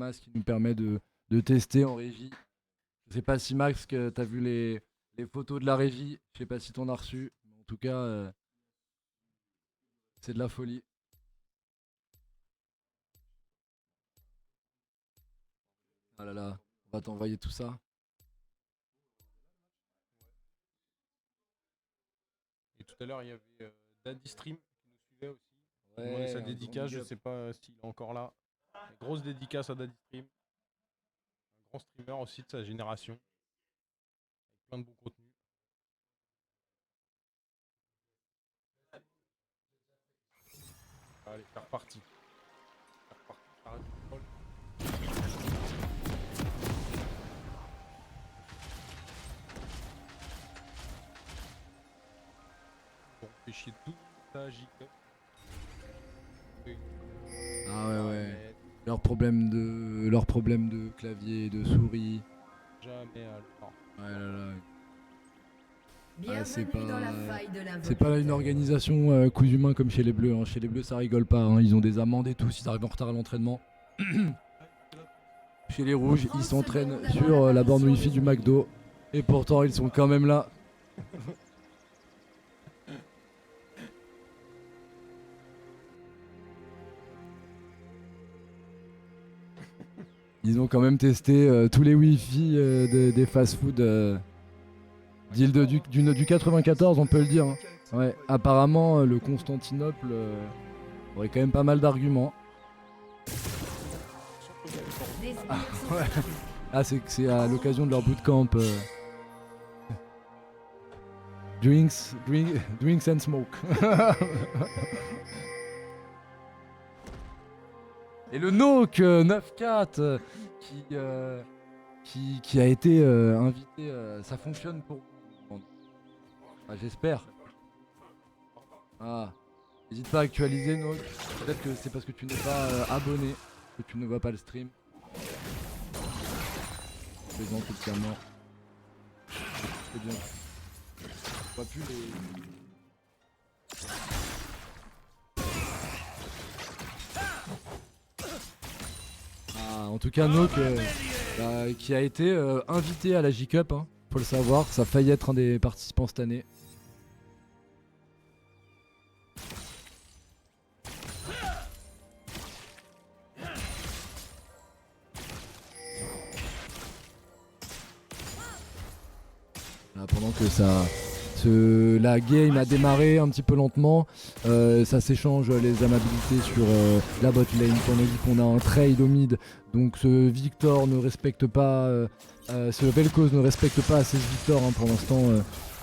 masse qui nous permet de tester en régie. Je sais pas si Max, que t'as vu les photos de la régie, je sais pas si t'en as reçu, mais en tout cas, c'est de la folie. Ah là là, on va t'envoyer tout ça. Et tout à l'heure, il y avait Daddy Stream qui nous suivait aussi. Il a demandé Ouais, sa un grand dédicace, big je up. sais pas s'il est encore là. Une grosse dédicace à Daddy Stream. Un grand streamer aussi de sa génération. Avec plein de bons contenus. Allez, c'est reparti. C'est reparti. Arrête de troll. Bon, fait chier tout ça, J-Cup. Ah ouais, ouais. Leurs problèmes de clavier, de souris. Jamais alors. Ouais là là. Ah, Bienvenue dans la faille de c'est pas une l'invocateur. organisation coups humains comme chez les Bleus. Hein. Chez les Bleus, ça rigole pas. Hein. Ils ont des amendes et tout s'ils arrivent en retard à l'entraînement. Chez les Rouges, ils s'entraînent sur la borne Wi-Fi du McDo. Et pourtant, ils sont quand même là. Ils ont quand même testé tous les Wi-Fi des fast-food du 94, on peut le dire. Hein. Ouais, apparemment, le Constantinople aurait quand même pas mal d'arguments. Ah, ouais. Ah, c'est à l'occasion de leur bootcamp. Drinks and smoke. Et le Nook 9-4 qui a été invité, ça fonctionne pour vous. Ah, j'espère. Ah, n'hésite pas à actualiser Nook. Peut-être que c'est parce que tu n'es pas abonné que tu ne vois pas le stream. Présent totalement. C'est bien. On voit plus les. Ah, en tout cas, Nook qui a été invité à la J-Cup, hein, faut le savoir, ça a failli être un des participants cette année. Là, pendant que la game a démarré un petit peu lentement, ça s'échange les amabilités sur la bot lane. On a dit qu'on a un trade au mid, donc ce Victor ne respecte pas, ce Vel'Koz ne respecte pas assez ce Victor. Hein, pour l'instant,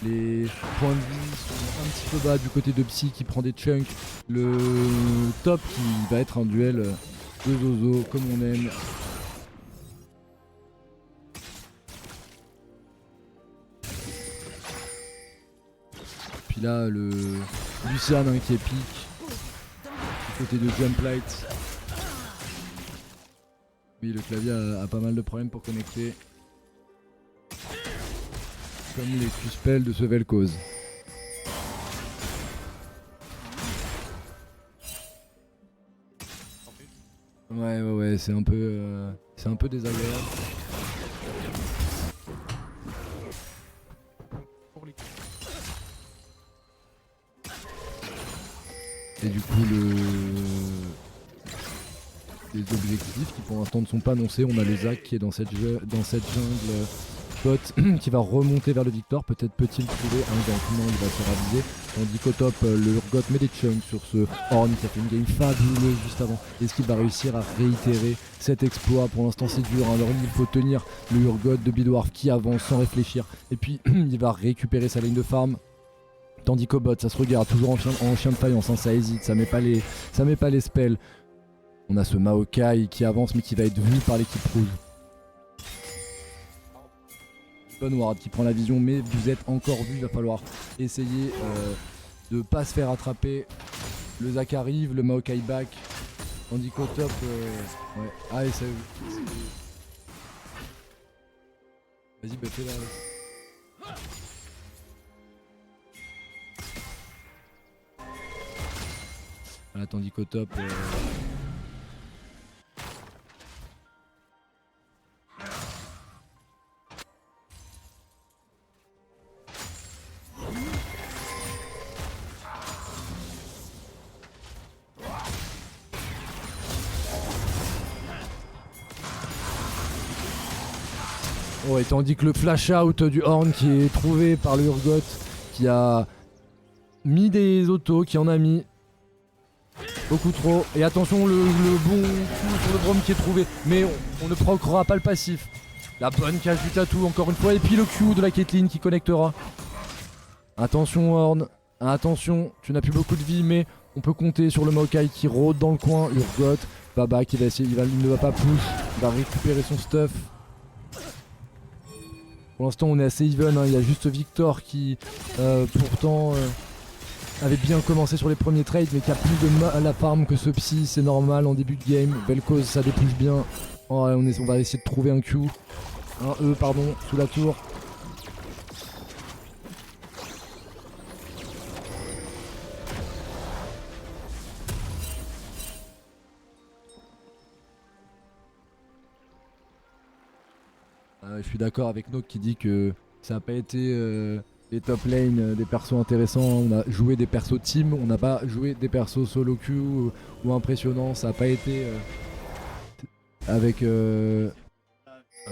les points de vie sont un petit peu bas du côté de Psy qui prend des chunks. Le top qui va être un duel de Zozo comme on aime. Puis là, le Lucian hein, qui est pique du côté de Jumplight. Oui, le clavier a pas mal de problèmes pour connecter. Comme les Q-spells de ce Vel'Koz. Ouais, c'est un peu désagréable. Et du coup, les objectifs qui pour l'instant ne sont pas annoncés. On a le Zac qui est dans cette jungle bot qui va remonter vers le Victor. Peut-être peut-il trouver un gank. Non, il va se raviser. Tandis qu'au top, le Urgot met des chunks sur ce Horn qui a fait une game fabuleuse juste avant. Est-ce qu'il va réussir à réitérer cet exploit? Pour l'instant, c'est dur. Hein. Alors, il faut tenir le Urgot de Bidwarf qui avance sans réfléchir. Et puis, il va récupérer sa ligne de farm. Tandis qu'au bot, ça se regarde toujours en chien de faïence, hein, ça hésite, ça met pas les spells. On a ce Maokai qui avance mais qui va être vu par l'équipe rouge. Bonne Ward qui prend la vision mais vous êtes encore vu, il va falloir essayer de pas se faire attraper. Le Zac arrive, le Maokai back. Tandis qu'au top, ouais. Ah et ça. Vas-y, bah fais là. Voilà, tandis qu'au top, Ouais, tandis que le flash out du Horn qui est trouvé par le Urgot, qui a mis des autos, qui en a mis beaucoup trop. Et attention, le bon coup sur le Brom qui est trouvé. Mais on ne proccera pas le passif. La bonne cage du tatou encore une fois. Et puis le Q de la Caitlyn qui connectera. Attention Horn. Attention, tu n'as plus beaucoup de vie, mais on peut compter sur le Maokai qui rôde dans le coin. Urgot, Baba qui va essayer, il ne va pas push. Il va récupérer son stuff. Pour l'instant on est assez even, hein. Il y a juste Victor qui pourtant avait bien commencé sur les premiers trades mais qui a plus de mal à la farm que ce psy, c'est normal en début de game. Vel'Koz ça dépouche bien. Oh, on va essayer de trouver un Q. Un E pardon, sous la tour. Je suis d'accord avec Nock qui dit que ça n'a pas été les top lane des persos intéressants. On a joué des persos team, on n'a pas joué des persos solo queue ou impressionnants. Ça n'a pas été avec.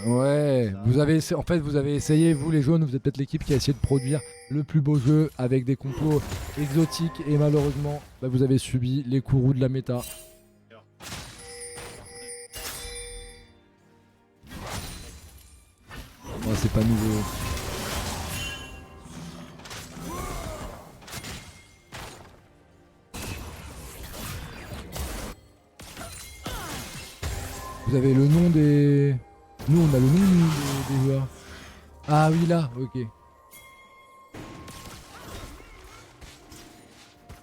Ouais, en fait vous avez essayé, vous les jaunes, vous êtes peut-être l'équipe qui a essayé de produire le plus beau jeu avec des compos exotiques et malheureusement bah, vous avez subi les courroux de la méta. Ouais, c'est pas nouveau. Vous avez le nom des... Nous on a le nom des joueurs. Ah oui là, ok. Et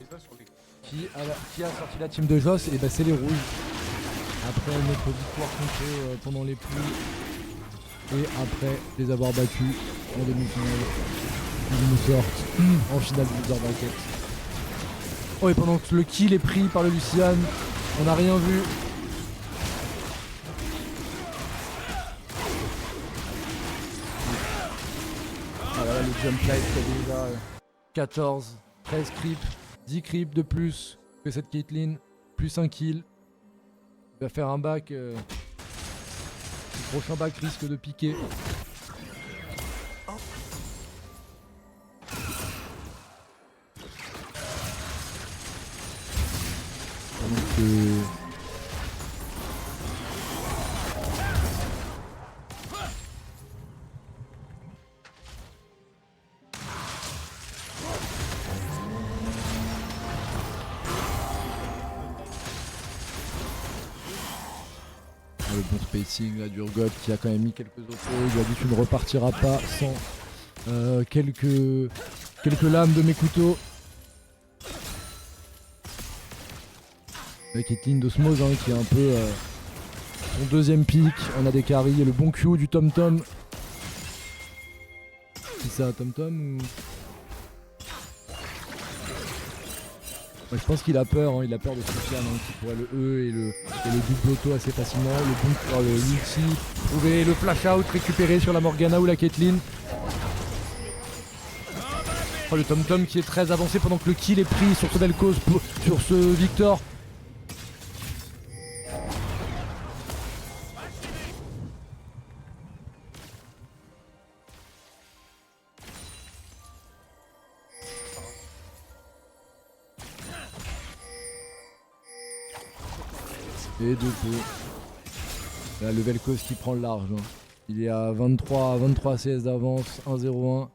ça, sur les... Qui a sorti la team de Joss? Et bah c'est les rouges. Après notre victoire contre pendant les pluies. Et après les avoir battus en demi-finale, ils nous sortent en finale du Blizzard Bracket. Oh et pendant que le kill est pris par le Lucian, on n'a rien vu. Ah là, le jump light qui a déjà 14, 13 creeps, 10 creeps de plus que cette Caitlyn, plus un kill. Il va faire un back. Le prochain back risque de piquer. Le bon spacing là d'Urgot qui a quand même mis quelques autos. Il a dit tu ne repartiras pas sans quelques lames de mes couteaux. La Caitlyn d'Osmose hein, qui est un peu son deuxième pick. On a des carries et le bon Q du Tom Tom. Qui ça, Tom Tom ou... Ouais, je pense qu'il a peur, hein, il a peur de Sofiane hein, qui pourrait le E et le double auto assez facilement. Le bon le ulti, trouver le flash out récupéré sur la Morgana ou la Caitlyn. Oh, le Tom Tom qui est très avancé pendant que le kill est pris sur ce Vel'Koz, sur ce Victor. Et de peu. Là le Vel'Koz qui prend le large. Hein. Il est à 23 CS d'avance, 1-0-1.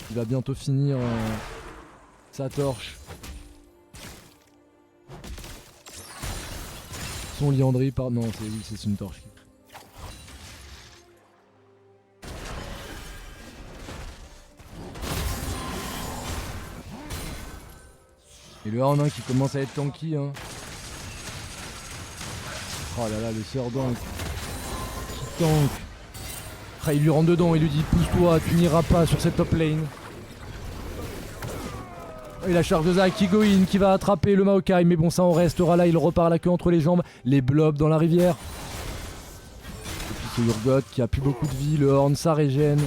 Il va bientôt finir sa torche. Son liandry, pardon, non c'est une torche. Et le 1-1 qui commence à être tanky. Hein. Oh là là, le Serdang qui tank. Ah, il lui rentre dedans, il lui dit pousse-toi, tu n'iras pas sur cette top lane. Et la charge de Zac qui go in, qui va attraper le Maokai, mais bon ça en restera là, il repart la queue entre les jambes, les blobs dans la rivière. Et puis ce Urgot qui a plus beaucoup de vie, le Horn ça régène.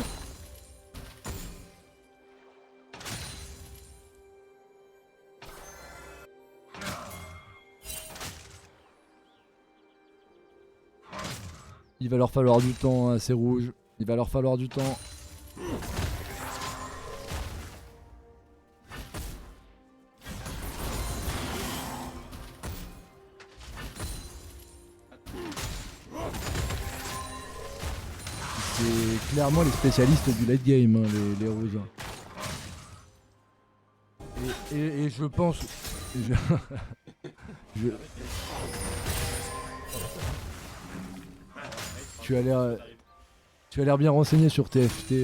Il va leur falloir du temps à ces rouges. Il va leur falloir du temps. C'est clairement les spécialistes du late game, hein, les roses. Et je pense... je- Tu as l'air bien renseigné sur TFT.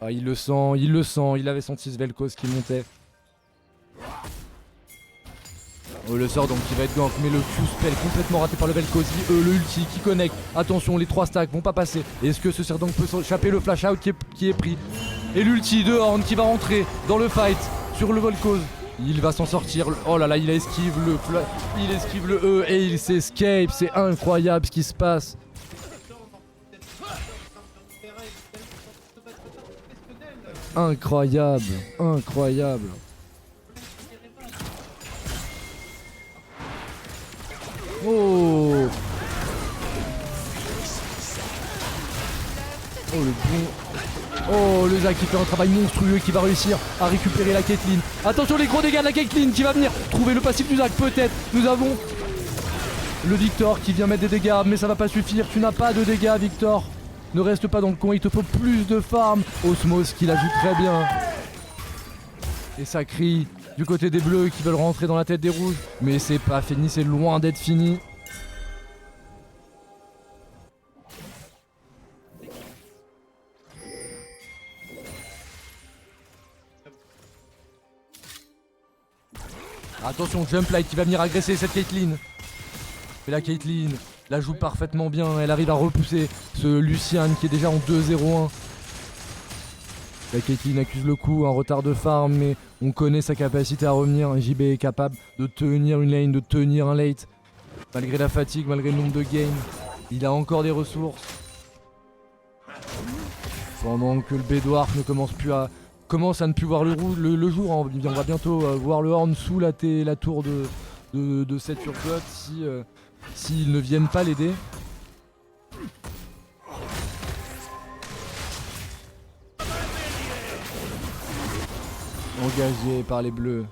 Ah, il le sent, il avait senti ce Vel'Koz qui montait. Oh, le sort donc qui va être gank, mais le Q-spell complètement raté par le Vel'Koz, le ulti qui connecte. Attention, les 3 stacks vont pas passer. Est-ce que ce Serdang peut échapper le flash out qui est pris? Et l'ulti de Horn qui va rentrer dans le fight sur le Vel'Koz. Il va s'en sortir. Oh là là, il esquive le E et il s'escape. C'est incroyable ce qui se passe. Incroyable, incroyable. Oh, oh le bon. Oh le Zac qui fait un travail monstrueux, qui va réussir à récupérer la Caitlyn. Attention les gros dégâts de la Caitlyn qui va venir trouver le passif du Zac peut-être. Nous avons le Victor qui vient mettre des dégâts, mais ça va pas suffire. Tu n'as pas de dégâts Victor. Ne reste pas dans le coin, il te faut plus de farm. Osmos qui la joue très bien. Et ça crie du côté des bleus qui veulent rentrer dans la tête des rouges. Mais c'est pas fini, c'est loin d'être fini. Attention, Jump Light qui va venir agresser cette Caitlyn. Et la Caitlyn la joue parfaitement bien. Elle arrive à repousser ce Lucian qui est déjà en 2-0-1. La Caitlyn accuse le coup, un retard de farm, mais on connaît sa capacité à revenir. JB est capable de tenir une lane, de tenir un late. Malgré la fatigue, malgré le nombre de games, il a encore des ressources. Pendant que le B-Dwarf ne commence à ne plus voir le jour. On va bientôt voir le Horn sous la tour de cette Urgot s'ils ne viennent pas l'aider. Engagé par les bleus.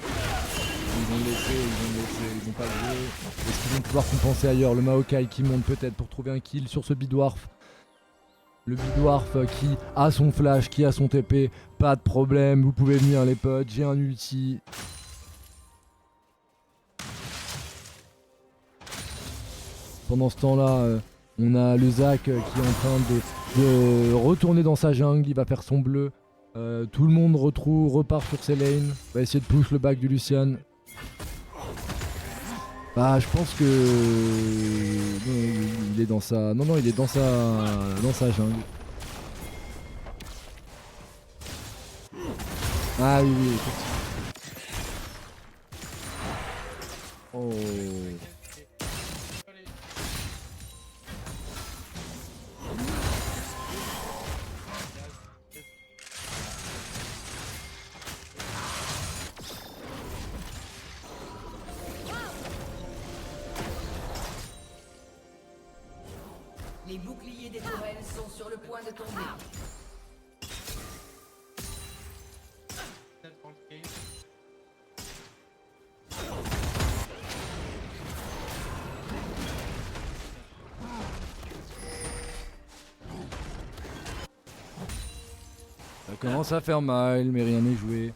Ils vont le laisser, ils vont pas jouer. Est-ce qu'ils vont pouvoir compenser ailleurs? Le Maokai qui monte peut-être pour trouver un kill sur ce Bidwarf. Le Bidwarf qui a son flash, qui a son TP. Pas de problème, vous pouvez venir les potes, j'ai un ulti. Pendant ce temps-là, on a le Zac qui est en train de retourner dans sa jungle, il va faire son bleu. Tout le monde repart sur ses lanes, va essayer de push le back du Lucian. Bah je pense que non, il est dans sa il est dans sa jungle. Ah oui oui effectivement. Oh. Les boucliers des tourelles sont sur le point de tomber. Ça commence à faire mal, mais rien n'est joué.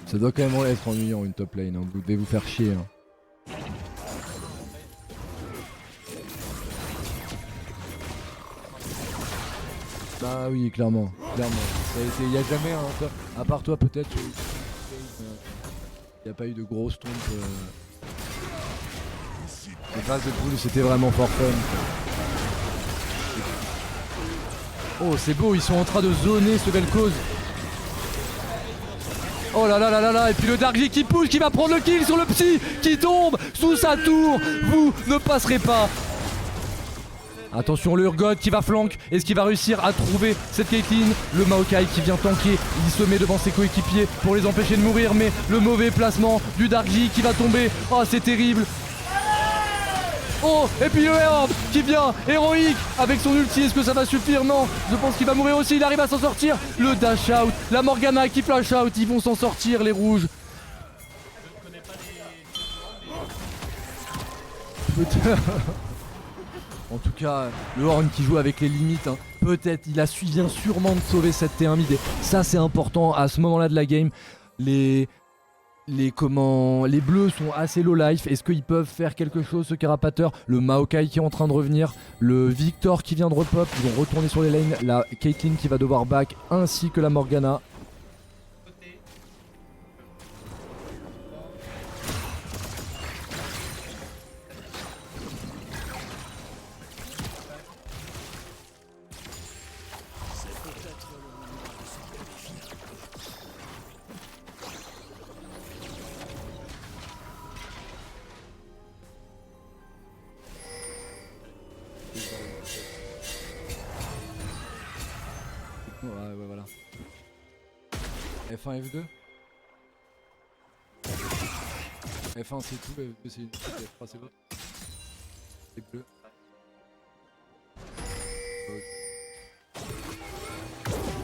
Ça doit quand même être ennuyant une top lane, hein. Vous devez vous faire chier. Hein. Bah oui, clairement. Clairement. Ça a été. Il y a jamais un. À part toi, peut-être. Il n'y a pas eu de grosse tombe. Les phases de poule, c'était vraiment fort fun. Oh, c'est beau, ils sont en train de zoner ce Vel'Koz. Oh là là là là là, et puis le Darkly qui pousse, qui va prendre le kill sur le psy, qui tombe sous sa tour. Vous ne passerez pas. Attention, le Urgot qui va flank. Est-ce qu'il va réussir à trouver cette Caitlyn? Le Maokai qui vient tanker. Il se met devant ses coéquipiers pour les empêcher de mourir. Mais le mauvais placement du Darkly qui va tomber. Oh, c'est terrible. Oh, et puis le Herb qui vient, héroïque, avec son ulti. Est-ce que ça va suffire? Non, je pense qu'il va mourir aussi. Il arrive à s'en sortir. Le dash out, la Morgana qui flash out. Ils vont s'en sortir, les rouges. En tout cas, le Horn qui joue avec les limites, hein. Peut-être, il vient sûrement de sauver cette T1 mid. Et ça, c'est important à ce moment-là de la game. Les bleus sont assez low life. Est-ce qu'ils peuvent faire quelque chose, ce Carapateur? Le Maokai qui est en train de revenir. Le Victor qui vient de repop. Ils vont retourner sur les lanes. La Caitlyn qui va devoir back, ainsi que la Morgana. Ouais, voilà. F1, F2. F1 c'est tout, F2 c'est une petite, F3 c'est l'autre. C'est bleu.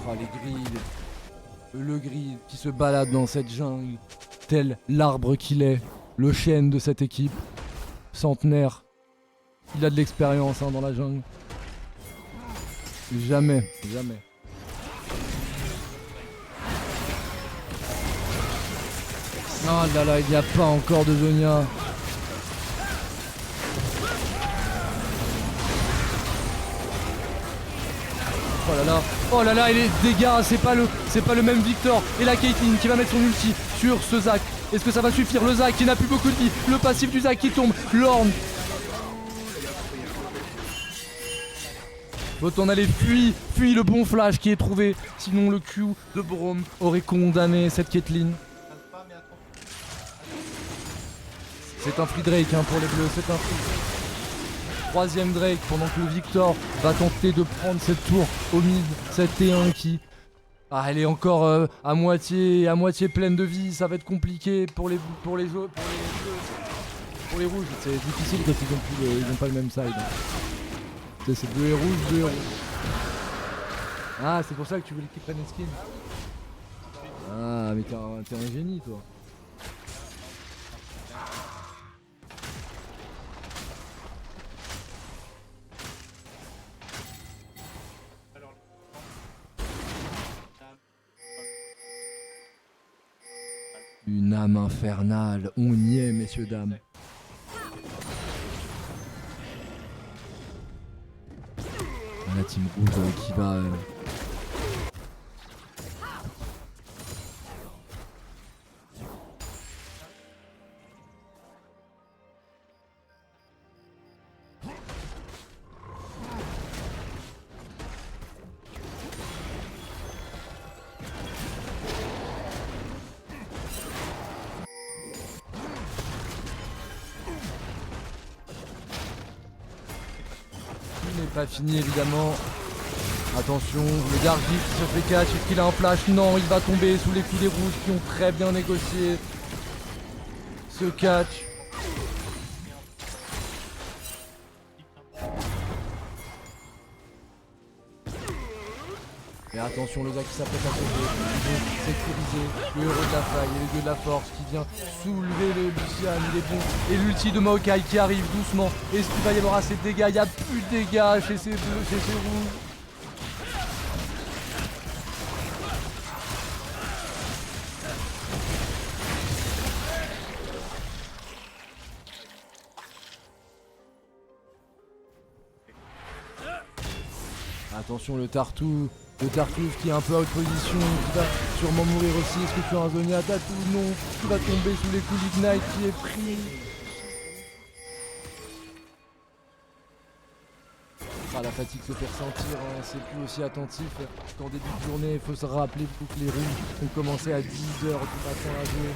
Oh, les grilles. Le gris qui se balade dans cette jungle, tel l'arbre qu'il est, le chêne de cette équipe. Centenaire. Il a de l'expérience hein, dans la jungle. Jamais, jamais. Oh là là, il n'y a pas encore de Zonia. Oh là là, et les dégâts, c'est pas le même Victor. Et la Caitlyn qui va mettre son ulti sur ce Zac. Est-ce que ça va suffire? Le Zac qui n'a plus beaucoup de vie. Le passif du Zac qui tombe. Lorne. Autant aller, fuis le bon flash qui est trouvé. Sinon le Q de Braum aurait condamné cette Caitlyn. C'est un free Drake hein, pour les bleus, c'est un free. Troisième Drake pendant que le Victor va tenter de prendre cette tour au mid. Cette T1 qui... Ah, elle est encore à moitié pleine de vie, ça va être compliqué pour les rouges. C'est difficile parce qu'ils ont pas le même side. C'est bleu et rouge, Ah, c'est pour ça que tu voulais qu'ils prennent les skins. Ah, mais t'es un génie, toi. Une âme infernale, on y est, messieurs, dames. La team rouge qui va... Pas fini évidemment. Attention, le Darkly qui se fait catch, est-ce qu'il a un flash? Non, il va tomber sous les coups des rouges qui ont très bien négocié ce catch. Et attention, le Zac qui s'apprête à sauver, il veut sécuriser le héros de la faille et le dieu de la force qui vient soulever le Lucian, il est bon. Et l'ulti de Maokai qui arrive doucement. Est-ce qu'il va y avoir assez de dégâts? Il n'y a plus de dégâts chez ces bleus, chez ces rouges. Attention le Tartuffe qui est un peu out position, qui va sûrement mourir aussi. Est-ce que tu as un Zonia Tatou? Non, qui va tomber sous les coups d'Ignite, qui est pris. Ah, la fatigue se fait ressentir, hein. C'est plus aussi attentif qu'en début de journée. Il faut se rappeler que les rouges ont commencé à 10h du matin à jouer.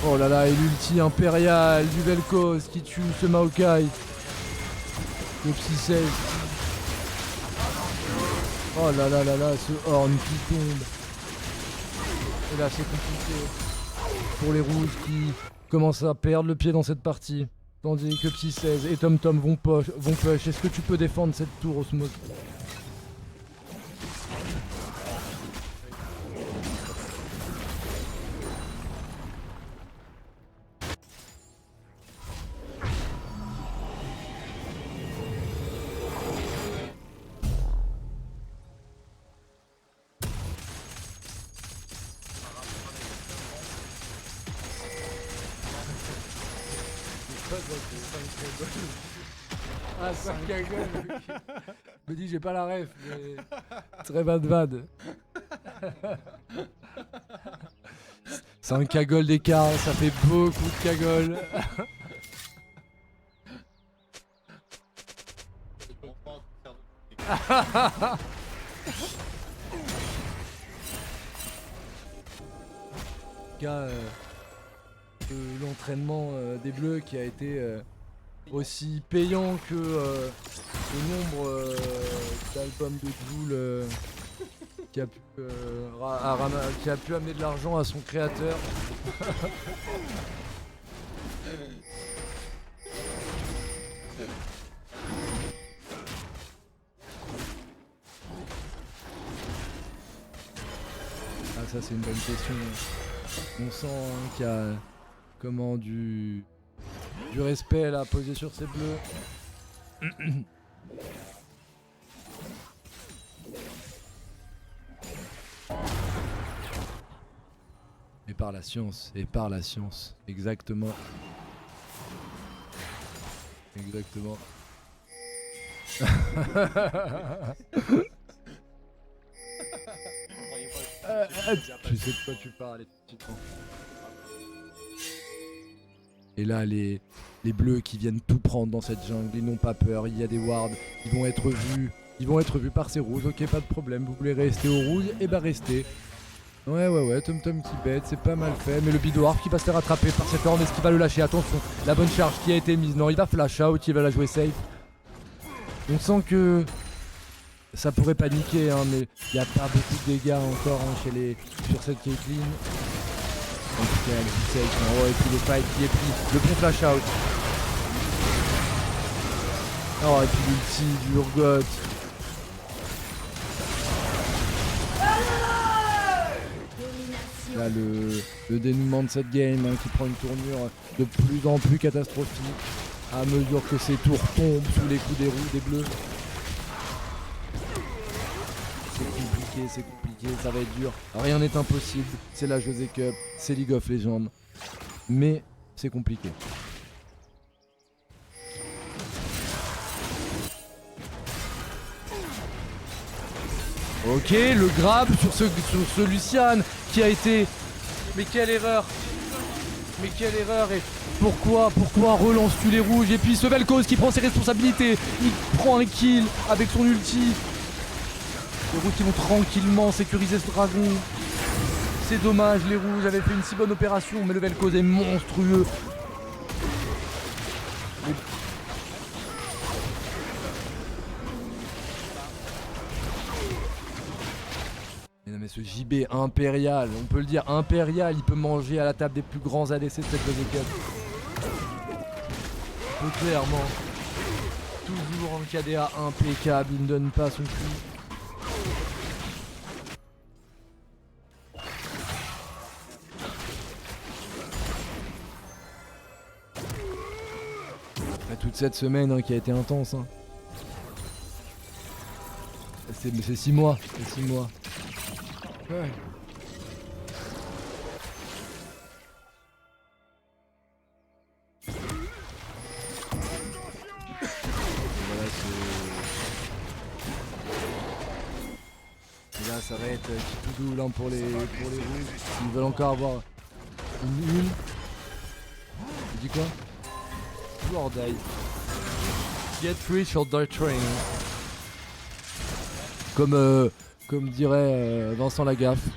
Oh là là, et l'ulti impérial du Vel'Koz qui tue ce Maokai. Le Psy 16. Oh là là là là, ce Horn qui tombe. Et là c'est compliqué pour les rouges qui commencent à perdre le pied dans cette partie. Tandis que Psy 16 et TomTom vont push. Est-ce que tu peux défendre cette tour, Osmose? Ah, 5 cagoles. Je me dis, j'ai pas la ref, mais. Très bad bad. 5 cagoles d'écart, ça fait beaucoup de cagoles. Cas de l'entraînement des Bleus qui a été aussi payant que le nombre d'albums de Joule qui a pu amener de l'argent à son créateur. Ah, ça c'est une bonne question. On sent qu'il y a comment du respect là posé sur ces bleus. Et par la science, exactement. Exactement. Tu sais de quoi tu parles, effectivement. Et là, les bleus qui viennent tout prendre dans cette jungle, ils n'ont pas peur, il y a des wards, ils vont être vus par ces rouges, ok, pas de problème, vous voulez rester au rouge, et bah restez. Ouais, TomTom qui bête, c'est pas mal fait, mais le Bidorf qui va se faire attraper par cette horn, est-ce qu'il va le lâcher? Attention, la bonne charge qui a été mise, non, il va flash out, il va la jouer safe. On sent que ça pourrait paniquer, hein, mais il n'y a pas beaucoup de dégâts encore hein, sur cette Caitlyn. En tout cas, elle est safe, hein. Oh, et puis le fight qui est pris, le bon flash out. Oh, et puis l'ulti du Urgot. Là, le dénouement de cette game hein, qui prend une tournure de plus en plus catastrophique à mesure que ces tours tombent sous les coups des roues, des bleus. C'est compliqué, ça va être dur. Rien n'est impossible, c'est la José Cup, c'est League of Legends. Mais c'est compliqué. Ok, le grab sur ce Lucian qui a été... Mais quelle erreur! Mais quelle erreur! Et pourquoi relances-tu les rouges? Et puis ce Vel'Koz qui prend ses responsabilités, il prend un kill avec son ulti. Les rouges qui vont tranquillement sécuriser ce dragon. C'est dommage, les rouges avaient fait une si bonne opération, mais le Vel'Koz est monstrueux. Mais non mais ce JB impérial, on peut le dire impérial, il peut manger à la table des plus grands ADC de cette deuxième carte. Clairement. Toujours un KDA impeccable, il ne donne pas son coup. Après toute cette semaine hein, qui a été intense. Hein. C'est 6 mois. C'est 6 mois. Ouais. Voilà, Là ça va être qui tout double hein, pour les rouges. Ils veulent encore avoir une. Tu dis quoi? Do or die. Get rich or die trying. Comme dirait Vincent Lagaffe.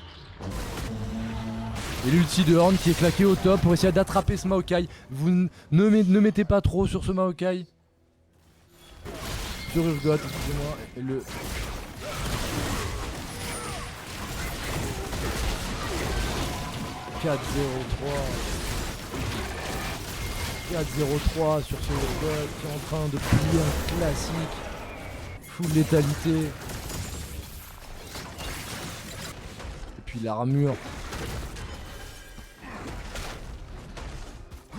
Et l'ulti de Horn qui est claqué au top pour essayer d'attraper ce Maokai. Vous ne mettez pas trop sur ce Maokai. Sur Urgot, excusez-moi. Et le... « 4-0-3 » 4-0-3 sur ce Urgot qui est en train de plier un classique. Full létalité. Et puis l'armure.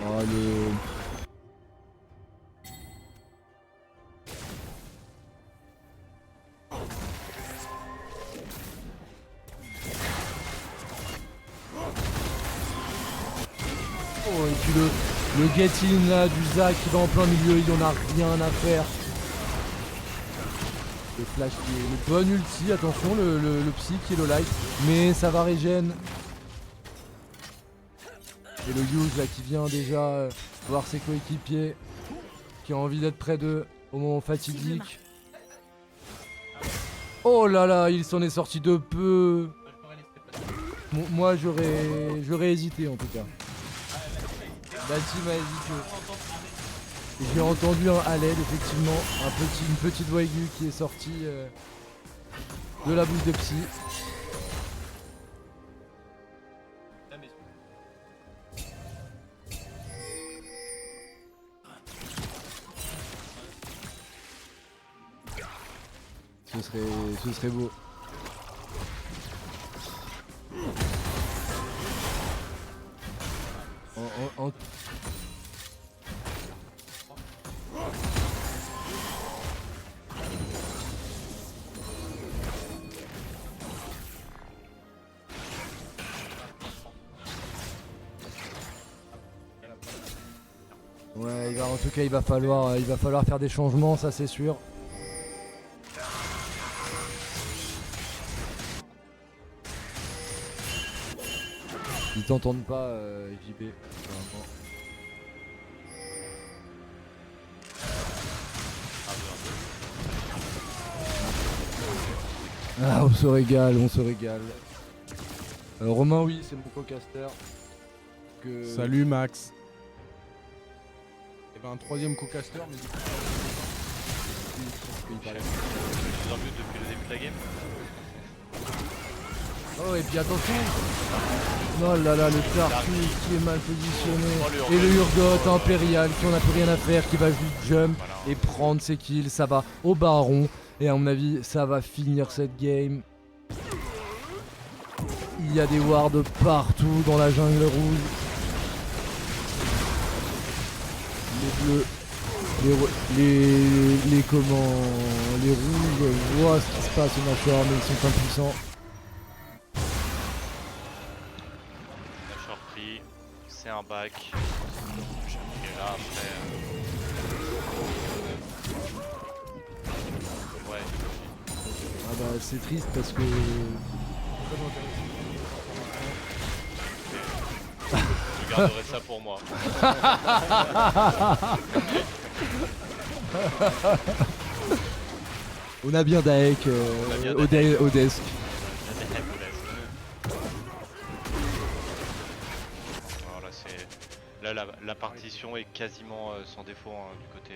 Oh le... Oh et puis le get-in là du Zac qui va en plein milieu, il en a rien à faire. Le flash qui est le bon ulti, attention le psy qui est le light, mais ça va régène. Et le Use là qui vient déjà voir ses coéquipiers, qui a envie d'être près d'eux au moment fatidique. Oh là là, il s'en est sorti de peu. Bon, moi j'aurais hésité en tout cas. Bati m'a dit que... J'ai entendu un à l'aide effectivement, une petite voix aiguë qui est sortie de la bouche de Psy. Ce serait beau. En... Ouais, en tout cas il va falloir faire des changements, ça c'est sûr. Ils t'entendent pas, JB. Ah, on se régale, on se régale. Romain, oui, c'est mon co-caster. Salut Max. Il y avait un troisième co-caster, mais du coup... Je suis en mute depuis le début de la game. Oh et puis attention. Oh là là, le Tartu qui est mal positionné. Et le Urgot Impérial qui en a plus rien à faire, qui va juste jump et prendre ses kills. Ça va au baron. Et à mon avis, ça va finir cette game. Il y a des wards partout dans la jungle rouge. Les bleus, les rouges voient ce qui se passe au Nashor, mais ils sont impuissants. Nashor pris, c'est un back. Et là après... Ouais. Ah bah c'est triste parce que... Je garderai ça pour moi. On a bien Daek au desk. Là la partition est quasiment sans défaut hein, du côté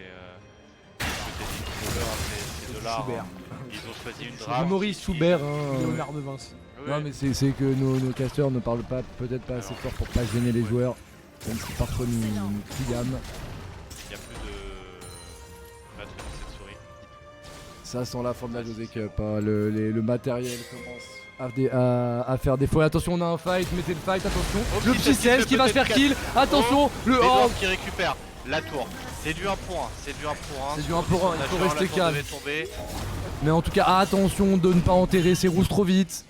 contrôleur. Ces deux-là, hein, ils ont choisi une draft. Maurice Schubert, hein, Léonard de Vinci. Oui. Non mais c'est que nos casteurs ne parlent pas, peut-être pas assez fort pour pas gêner les joueurs, même si parfois nous crions. Il n'y a plus de batterie dans cette souris. Ça sent la fin de la José Cup, hein. Le matériel commence à faire défaut. Attention, on a un fight, mettez le fight, attention. Le petit 16 qui va se faire kill, attention, le Edward hors qui récupère la tour. C'est du 1 pour 1, c'est du 1 pour 1. C'est du 1 pour 1, il faut rester calme. Tomber. Mais en tout cas, attention de ne pas enterrer ces rousses trop vite.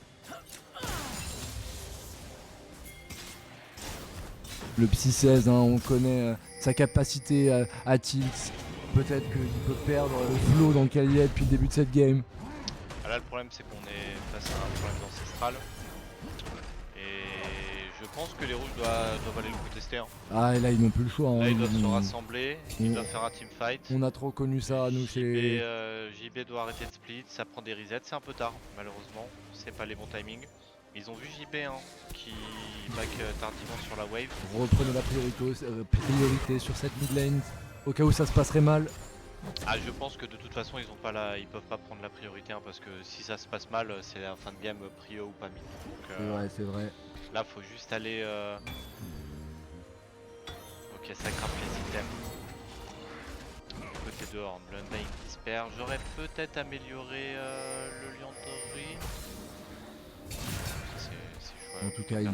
Le Psy 16, hein, on connaît sa capacité à tilt. Peut-être qu'il peut perdre le flow dans lequel il est depuis le début de cette game. Ah, là, le problème, c'est qu'on est face à un problème d'ancestral. Et je pense que les rouges doivent aller le contester. Hein. Ah, et là, ils n'ont plus le choix. Là, hein. ils doivent se rassembler, ils on- doivent faire un teamfight. On a trop connu ça, nous, chez... JB doit arrêter de split, ça prend des resets, c'est un peu tard, malheureusement. C'est pas les bons timings. Ils ont vu JB hein, qui back tardivement sur la wave. Reprenez la priorité sur cette mid lane, au cas où ça se passerait mal. Ah, je pense que de toute façon, ils peuvent pas prendre la priorité hein, parce que si ça se passe mal, c'est la fin de game prio ou pas mid. Donc Ouais, c'est vrai. là, faut juste aller. Ok, ça grimpe les items. Côté dehors, Bloodline dispère. J'aurais peut-être amélioré le lianderie. En tout cas, il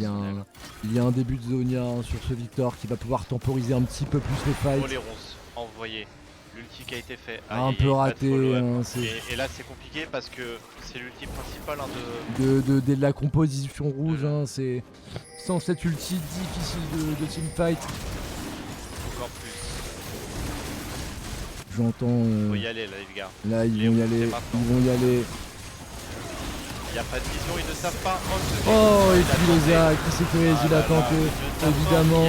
y a un début de Zonia hein, sur ce Victor qui va pouvoir temporiser un petit peu plus les Oh fights. les ronces, envoyé. L'ulti qui a été fait. Un peu raté. Hein, et là c'est compliqué parce que c'est l'ulti principal hein, de la composition rouge. Hein, c'est sans cette ulti difficile de teamfight. Encore plus. J'entends. Faut y aller là les gars. Là ils vont y aller. Ils vont y aller. Il n'y a pas de vision, ils ne savent pas. Oh, et puis le Zac qui sécurise, il a tenté, évidemment.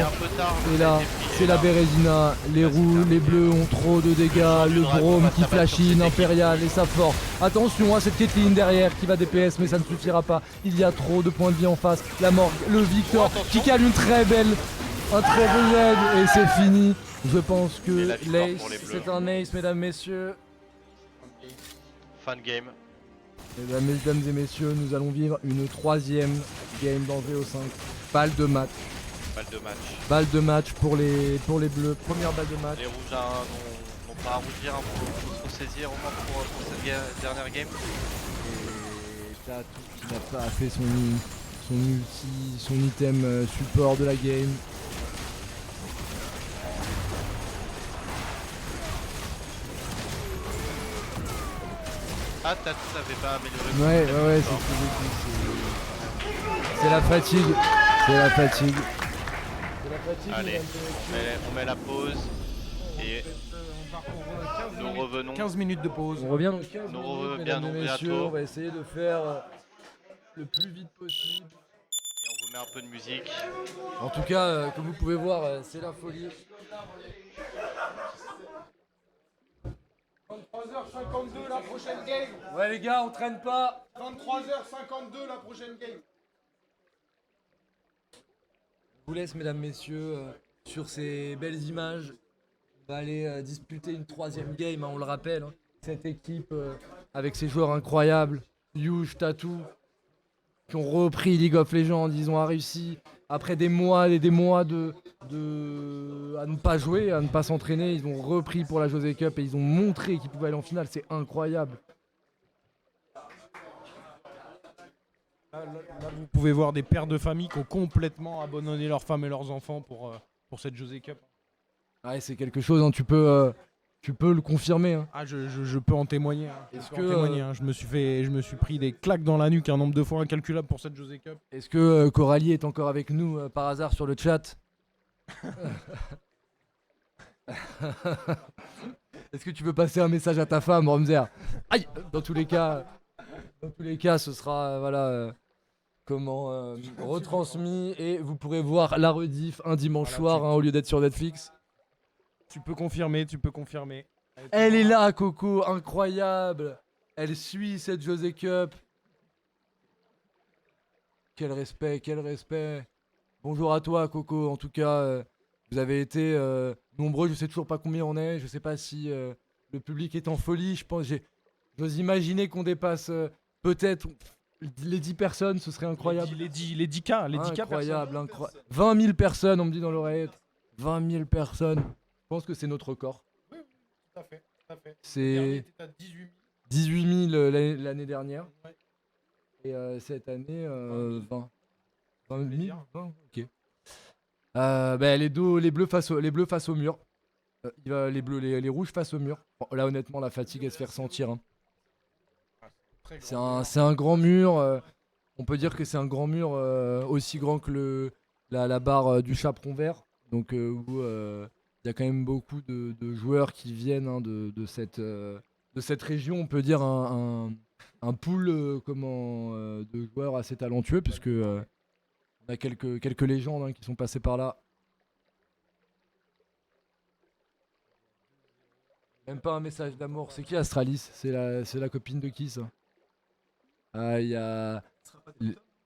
Et là, c'est la Bérésina. Les rouges, les bleus ont trop de dégâts. Le Brome qui flash-in, Impérial et ça fort. Attention à cette Caitlyn derrière qui va DPS, mais ça ne suffira pas. Il y a trop de points de vie en face. La mort, le Victor qui cale un très beau Z et c'est fini. Je pense que l'Ace, c'est un Ace, mesdames, messieurs. Fan game. Mesdames et messieurs, nous allons vivre une troisième game dans VO5. Balle de match. Balle de match. Balle de match pour les bleus. Première balle de match. Les rouges n'ont pas à rougir hein, pour se saisir au moins pour cette dernière game. Et Tatou qui n'a pas fait son item support de la game. Ah, Tatou n'avait pas amélioré. Ouais, c'est ce que j'ai dit. C'est la fatigue. C'est la fatigue. Allez, on met la pause. Et nous revenons. 15 minutes de pause. On revient dans 15 Nous minutes, revenons mesdames et messieurs. bientôt. On va essayer de faire le plus vite possible. Et on vous met un peu de musique. En tout cas, comme vous pouvez voir, c'est la folie. 23h52 la prochaine game. Ouais les gars, on traîne pas. 23h52 la prochaine game. Je vous laisse, mesdames, messieurs, sur ces belles images. On va aller disputer une troisième game, hein, on le rappelle. Hein. Cette équipe avec ses joueurs incroyables, Yuge, Tatou, qui ont repris League of Legends, ils ont réussi après des mois et des mois à ne pas jouer, à ne pas s'entraîner. Ils ont repris pour la José Cup et ils ont montré qu'ils pouvaient aller en finale. C'est incroyable. Là, vous pouvez voir des pères de famille qui ont complètement abandonné leurs femmes et leurs enfants pour cette José Cup. Ouais, c'est quelque chose, hein, tu peux le confirmer. Hein. Ah, je peux en témoigner. Hein. Est-ce Je me suis pris des claques dans la nuque un nombre de fois incalculable pour cette José Cup. Est-ce que Coralie est encore avec nous par hasard sur le chat? Est-ce que tu veux passer un message à ta femme, Romzer? Aïe. Dans tous les cas, ce sera retransmis et vous pourrez voir la rediff un dimanche soir hein, au lieu d'être sur Netflix. Tu peux confirmer. Elle est là, Coco, incroyable. Elle suit cette José Cup. Quel respect. Bonjour à toi, Coco. En tout cas, vous avez été nombreux. Je sais toujours pas combien on est. Je sais pas si le public est en folie. J'ose imaginer qu'on dépasse peut-être les 10 personnes. Ce serait incroyable. Les 10 cas. Incroyable, incroyable. 20 000 personnes, on me dit dans l'oreillette. 20 000 personnes. Je pense que c'est notre record. Oui, tout à fait. C'est 18 000 l'année dernière. Ouais. Et cette année, 20 000. Plaisir. 20, ok. Les bleus face au mur. Les rouges face au mur. Bon, là, honnêtement, la fatigue, elle se fait ressentir. Hein. C'est un grand mur. On peut dire que c'est un grand mur aussi grand que la barre du chaperon vert. Donc, où il y a quand même beaucoup de joueurs qui viennent hein, de cette région. On peut dire un un pool de joueurs assez talentueux, puisque on a quelques légendes qui sont passées par là. Même pas un message d'amour. C'est qui Astralis? C'est la copine de qui ça? Ah, il y a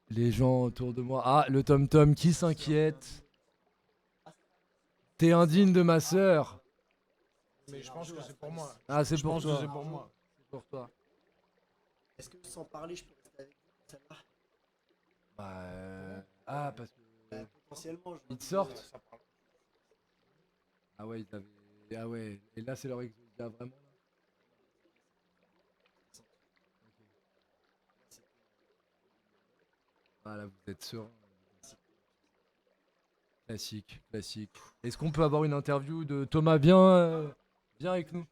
les gens autour de moi. Ah, le Tom Tom qui s'inquiète. T'es indigne de ma sœur. Mais je pense que c'est pour moi. Ah, c'est Je pour pense que toi. c'est pour moi. C'est pour toi. Est-ce que sans parler, je peux rester avec vous pour celle-là? Bah, ah, parce que Potentiellement, ils te sortent. Ah ouais, ils avaient. Ah ouais. Et là, c'est leur ex. Ah, vraiment là. Ah là, vous êtes serein. Classique, classique. Est-ce qu'on peut avoir une interview de Thomas? Viens avec nous.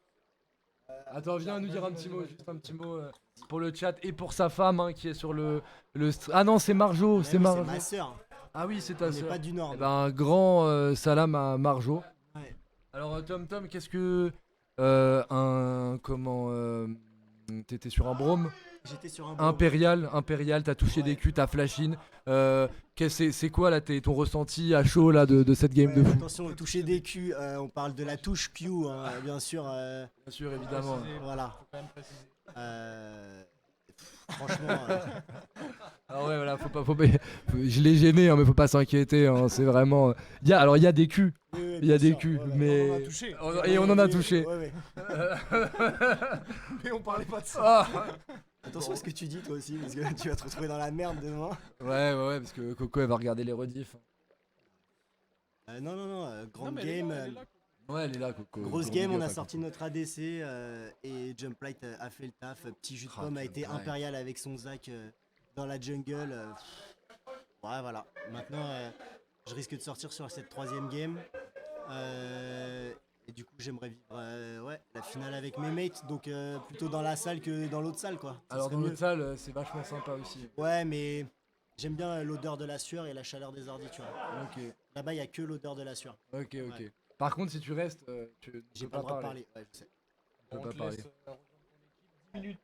Attends, viens nous dire un petit mot, juste un petit mot pour le chat et pour sa femme qui est sur Ah non, c'est Marjo, c'est C'est Marjo. ma sœur. Ah oui, c'est On ta n'est sœur. pas du Nord. Eh ben, un grand salam à Marjo. Ouais. Alors Tom, qu'est-ce que t'étais sur un brome J'étais sur un impérial, t'as touché des culs, t'as flashine. C'est quoi là ton ressenti à chaud là de cette game de fou? Attention, toucher des culs, on parle de la touche Q, bien sûr. Bien sûr, évidemment. Voilà. Faut quand même préciser. Franchement, Ah ouais, voilà, je l'ai gêné, mais faut pas s'inquiéter, c'est vraiment. Il y a des culs, il y a des culs, mais. On en a touché. Et on en a touché. Ouais. Mais on parlait pas de ça. Ah Attention à ce que tu dis toi aussi, parce que tu vas te retrouver dans la merde demain. ouais, parce que Coco elle va regarder les rediffs. Non, grande Non, mais elle est game. là, elle est là. Ouais, elle est là, Coco. Grosse Gros game, big on up a à sorti Coco. notre ADC et Jumplight a fait le taf. Petit jus de Ah, pomme a été Jumplight. impérial avec son Zac dans la jungle. Ouais, voilà. Maintenant, je risque de sortir sur cette troisième game. Et du coup, j'aimerais vivre la finale avec mes mates. Donc, plutôt dans la salle que dans l'autre salle, quoi. Ça Alors serait dans mieux. notre salle, c'est vachement sympa aussi. Ouais, mais j'aime bien l'odeur de la sueur et la chaleur des ordi, tu vois. Ok, Là-bas, il n'y a que l'odeur de la sueur. ok. Ouais. Par contre, si tu restes, tu ne J'ai peux pas le droit de parler. parler. Ouais, je sais. Tu peux On pas te parler. laisse rejoindre ton équipe. 10 minutes